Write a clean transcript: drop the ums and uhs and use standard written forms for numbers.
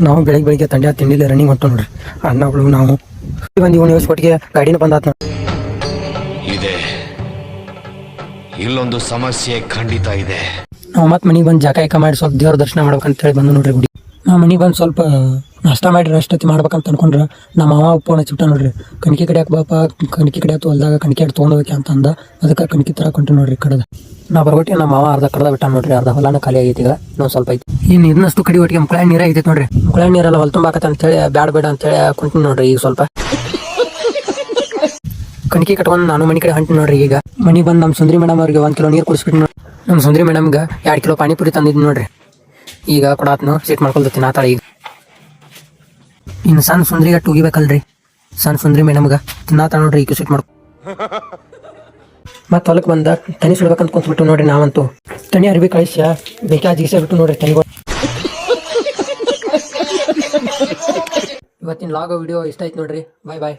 ನಾವು ಬೆಳಿಗ್ಗೆ ತಂಡ್ಯ ತಿಂಡಿಲಿ ರನ್ನಿಂಗ್ ಹೊಂಟು ನೋಡ್ರಿ ಅಣ್ಣಗಳು ನಾವು ಒಂದು ಇವನು ಕೊಟ್ಟಿಗೆ ಗಾಡಿನ ಬಂದಾತ್ ನೋಡಿ. ಇದೆ ಇಲ್ಲೊಂದು ಸಮಸ್ಯೆ ಖಂಡಿತ ಇದೆ. ನಾವು ಮತ್ತೆ ಮನೆಗೆ ಬಂದು ಜಾಕ ಮಾಡಿ ಸ್ವಲ್ಪ ದೇವ್ರ ದರ್ಶನ ಮಾಡ್ಬೇಕಂತ ಹೇಳಿ ಬಂದು ನೋಡ್ರಿ ಗುಡಿ. ನಾವು ಮನೆಗೆ ಬಂದು ಸ್ವಲ್ಪ ನಾಷ್ಟ ಮಾಡಿ ಅಷ್ಟೊತ್ತಿ ಮಾಡ್ಬೇಕಂತ ಅನ್ಕೊಂಡ್ರೆ ನಮ್ಮ ಮಾವ ಫೋನ್ ಹಚ್ಚಿಬಿಟ್ಟ ನೋಡ್ರಿ. ಕಣಿಕೆ ಕಡಿಯಾಕ ಬಾಪ, ಕಣಿಕೆ ಕಡಿಯಾತು ಹೊಲ್ದಾಗ ಕಣಿಕೆ ತೊಗೊಂಡೋಗ್ಯಾಕೆ ಅಂತ ಅಂದ. ಅದಕ್ಕೆ ಕಣಿಕೆ ತರ ಕೊಂಟು ನೋಡ್ರಿ ಕಡದ. ನಾ ಬರ್ಗೊಟ್ಟಿ ನಮ್ಮ ಮಾವ ಅರ್ಧ ಕಡ್ದ ಬಿಟ್ಟ ನೋಡ್ರಿ. ಅರ್ಧ ಹೊಲಾನ ಖಾಲಿ ಆಗೈತಿ. ಈಗ ಇನ್ನೊಂದು ಸ್ವಲ್ಪ ಐತಿ. ಇನ್ನು ಇದನ್ನಷ್ಟು ಕಡಿ ಒಟ್ಟಿಗೆ ಮುಕ್ಕಳ ನೀರೇ ಐತಿ ನೋಡ್ರಿ. ಮುಕ್ಕಳ ನೀರೆಲ್ಲ ಹೊಲ ತುಂಬಾಕತ್ತ ಅಂತೇಳಿ ಬೇಡ ಅಂತೇಳಿ ಕುಂತೀನಿ ನೋಡ್ರಿ. ಈಗ ಸ್ವಲ್ಪ ಕಣಿಕೆ ಕಟ್ಕೊಂಡು ನಾನು ಮನೆ ಕಡೆ ಹೊಂಟಿ ನೋಡ್ರಿ. ಈಗ ಮನೆಗೆ ಬಂದು ನಮ್ಮ ಸುಂದ್ರಿ ಮೇಡಮ್ ಅವ್ರಿಗೆ 1 ಕಿಲೋ ನೀರು ಕುಡಿಸ್ಬಿಟ್ಟು ನೋಡಿ. ನಮ್ಮ ಸುಂದ್ರಿ ಮೇಡಮ್ಗೆ 2 ಕಿಲೋ ಪಾನಿಪುರಿ ತಂದಿದ್ದು ನೋಡ್ರಿ. ಈಗ ಕೊಡಾತ್ನು ಸೀಟ್ ಮಾಡ್ಕೊಳ್ತೀನಿ ಆತಾಳ. ಈಗ ಇನ್ನು ಸಣ್ಣ ಸುಂದ್ರಿಗೆ ಉಗಿಬೇಕಲ್ರಿ. ಸಣ್ಣ ಸುಂದ್ರಿ ಮೇಡಮ್ಗೆ ತಿನ್ನಾತ ನೋಡ್ರಿ. ಈಗ ಸೀಟ್ ಮಾಡ್ಕೊ ಮತ್ತೆ ಹೊಲಕ್ಕೆ ಬಂದ ತನಿ ಸುಡ್ಬೇಕಂತ ಕುಂತ್ಬಿಟ್ಟು ನೋಡ್ರಿ. ನಾವಂತೂ ತನಿ ಅರ್ಬಿ ಕಳಿಸ್ಯ ಬೇಕಾ ಜಿಗಿಸ ಬಿಟ್ಟು ನೋಡ್ರಿ ತನಿಗಳು. ಇವತ್ತಿನ ಲಾಗೋ ವಿಡಿಯೋ ಇಷ್ಟ ಆಯ್ತು ನೋಡ್ರಿ. ಬಾಯ್.